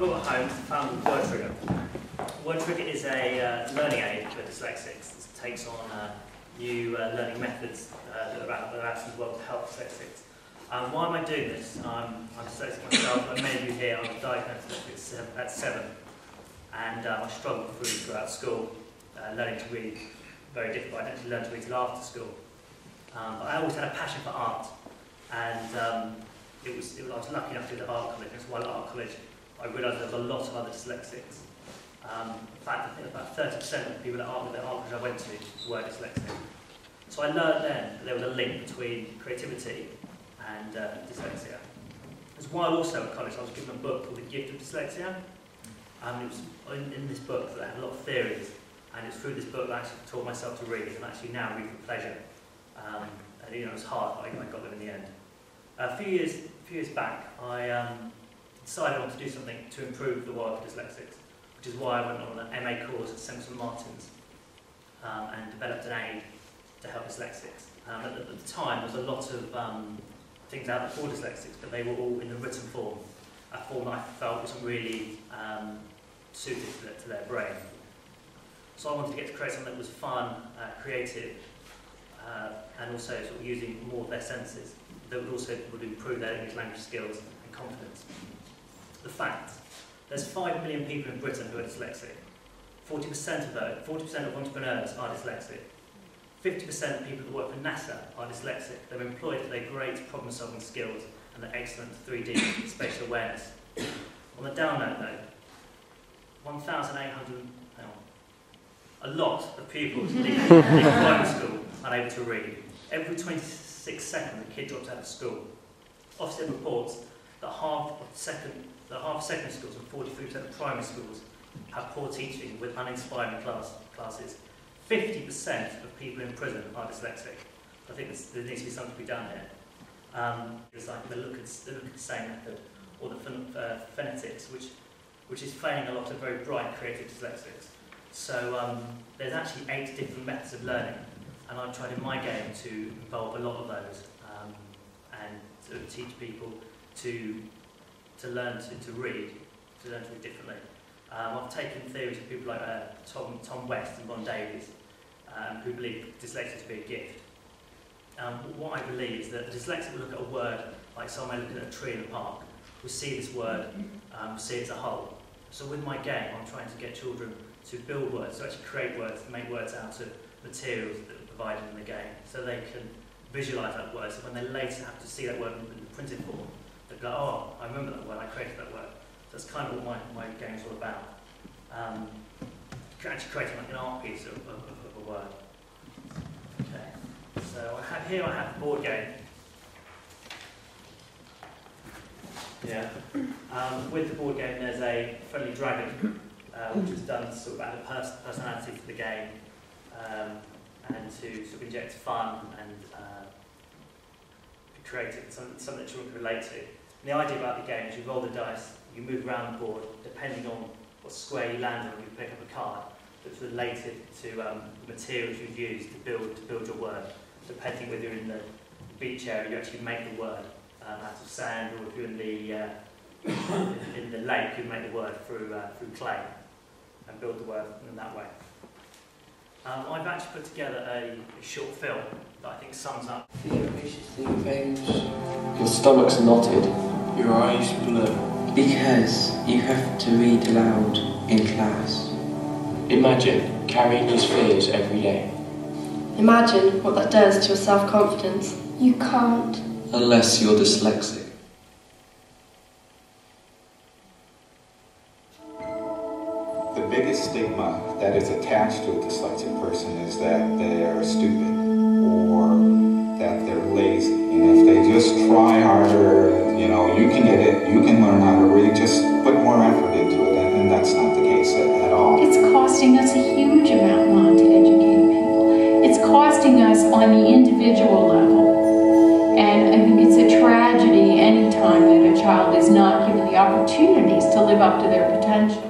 At Holmes, found wordtrigger. Wordtrigger is a learning aid for dyslexics. It takes on new learning methods that are out as well to help dyslexics. Why am I doing this? I'm dyslexic myself, like many of you here. I was diagnosed at 7, and I struggled throughout school, learning to read. Very difficult. I didn't actually learn to read till after school. But I always had a passion for art, and I was lucky enough to do the art college. And while at art college, I realised there was a lot of other dyslexics. In fact, I think about 30% of the people at art college I went to were dyslexic. So I learned then that there was a link between creativity and dyslexia. As while also at college, I was given a book called The Gift of Dyslexia. It was in this book that I had a lot of theories, and it's through this book that I actually taught myself to read, and actually now read for pleasure. And you know, it was hard, but I got there in the end. A few years back, I decided I wanted to do something to improve the world for dyslexics, which is why I went on an MA course at St Martin's and developed an aid to help dyslexics. At the time, there was a lot of things out there for dyslexics, but they were all in the written form, a form that I felt wasn't really suited to their brain. So I wanted to get to create something that was fun, creative, and also sort of using more of their senses that would improve their English language skills and confidence. The fact, there's 5 million people in Britain who are dyslexic. 40% of entrepreneurs are dyslexic. 50% of people who work for NASA are dyslexic. They're employed for their great problem-solving skills and their excellent 3D spatial awareness. On the down note though, 1,800, a lot of pupils leave primary school unable to read. Every 26 seconds a kid drops out of school. Ofsted reports that half secondary schools and 43% of primary schools have poor teaching with uninspiring classes. 50% of people in prison are dyslexic. I think there needs to be something to be done here. It's like the look at the same method, or the phonetics, which is failing a lot of very bright, creative dyslexics. So there's actually 8 different methods of learning, and I've tried in my game to involve a lot of those and to teach people to learn to read differently. I've taken theories of people like Tom West and Bon Davies, who believe dyslexia to be a gift. What I believe is that a dyslexic will look at a word like someone looking at a tree in a park, will see this word, see it as a whole. So with my game, I'm trying to get children to build words, to actually create words, to make words out of materials that are provided in the game, so they can visualise that word, so when they later have to see that word in the printed form, they'll go, oh, I remember that word, I created that word. So that's kind of what my game's all about. Actually creating like an art piece of a word. Okay, so I have the board game. Yeah. With the board game, there's a friendly dragon, which is done to sort of add a personality to the game, and to sort of inject fun and be creative, something that children can relate to. And the idea about the game is you roll the dice, you move around the board, depending on what square you land on, you pick up a card that's related to the materials you've used to build your word. Depending whether you're in the beach area, you actually make the word out of sand, or if you're in the lake, you make the word through clay and build the word in that way. I've actually put together a short film that I think sums up. Your stomach's knotted. Your eyes blur. Because you have to read aloud in class. Imagine carrying these fears every day. Imagine what that does to your self-confidence. You can't. Unless you're dyslexic. The biggest stigma that is attached to a dyslexic person is that they're stupid or that they're lazy. And if they just try harder, you know, you can get it, you can learn how to read, just put more effort into it, and that's not the case at all. It's costing us a huge amount not to educate people. It's costing us on the individual level. And I think it's a tragedy any time that a child is not given the opportunities to live up to their potential.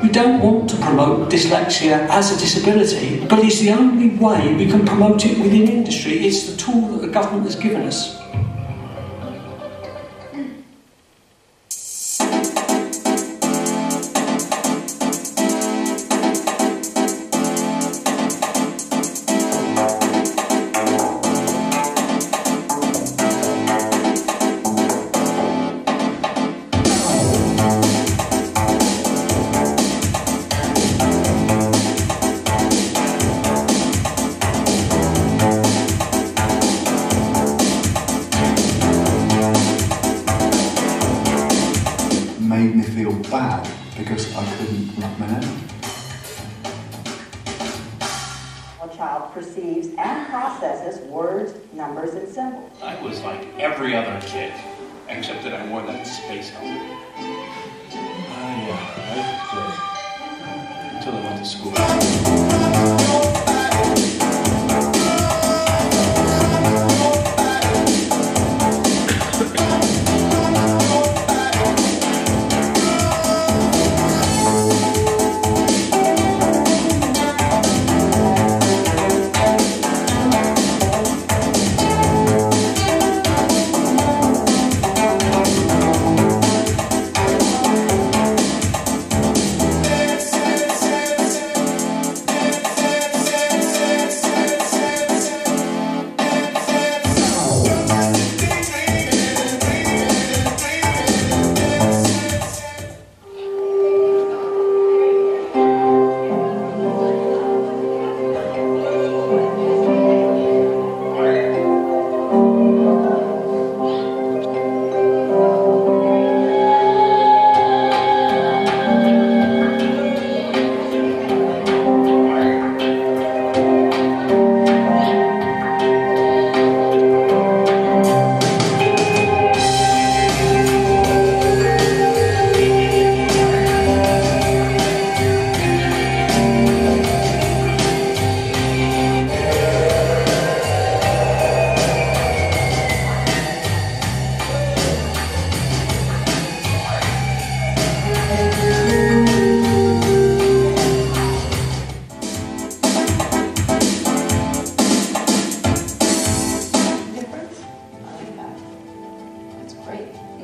We don't want to promote dyslexia as a disability, but it's the only way we can promote it within industry. It's the tool that the government has given us. made me feel bad because I couldn't write my name. A child perceives and processes words, numbers, and symbols. I was like every other kid, except that I wore that space helmet. Until I went to school.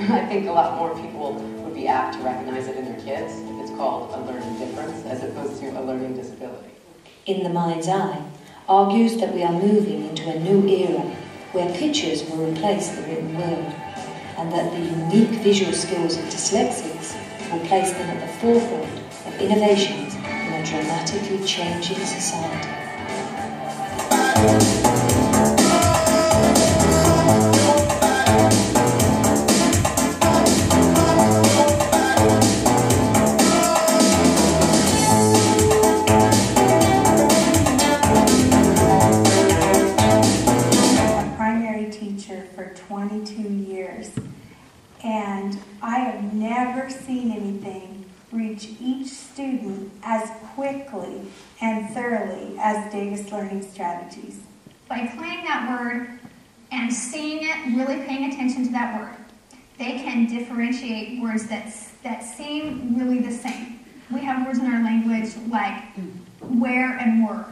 I think a lot more people would be apt to recognize it in their kids if it's called a learning difference as opposed to a learning disability. In the Mind's Eye argues that we are moving into a new era where pictures will replace the written word, and that the unique visual skills of dyslexics will place them at the forefront of innovations in a dramatically changing society. For 22 years, and I have never seen anything reach each student as quickly and thoroughly as Davis Learning Strategies. By playing that word and seeing it, really paying attention to that word, they can differentiate words that seem really the same. We have words in our language like where and were,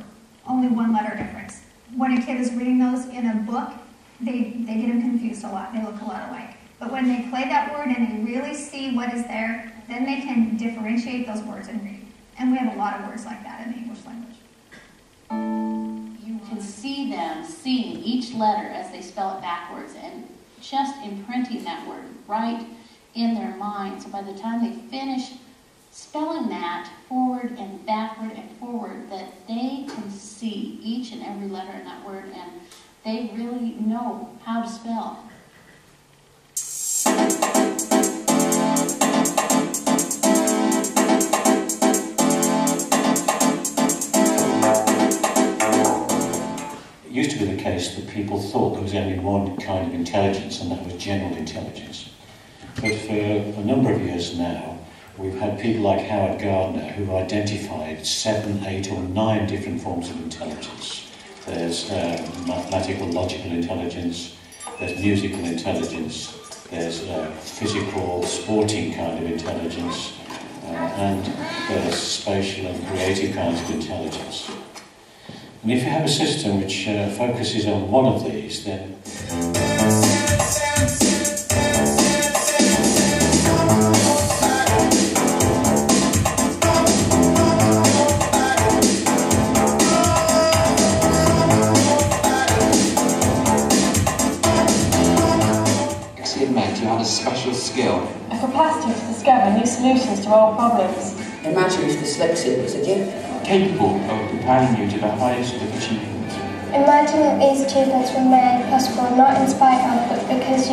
only one letter difference. When a kid is reading those in a book, they get them confused a lot. They look a lot alike. But when they play that word and they really see what is there, then they can differentiate those words and read. And we have a lot of words like that in the English language. You can see them seeing each letter as they spell it backwards and just imprinting that word right in their mind. So by the time they finish spelling that forward and backward and forward, that they can see each and every letter in that word, and they really know how to spell. It used to be the case that people thought there was only one kind of intelligence, and that was general intelligence. But for a number of years now, we've had people like Howard Gardner who identified 7, 8 or 9 different forms of intelligence. There's mathematical, logical intelligence, there's musical intelligence, there's physical, sporting kind of intelligence, and there's spatial and creative kinds of intelligence. And if you have a system which focuses on one of these, then you had a special skill. A capacity to discover new solutions to old problems. Imagine if dyslexia was a gift. Capable of propelling you to the highest of achievement. Imagine that these achievements were made possible not in spite of, but because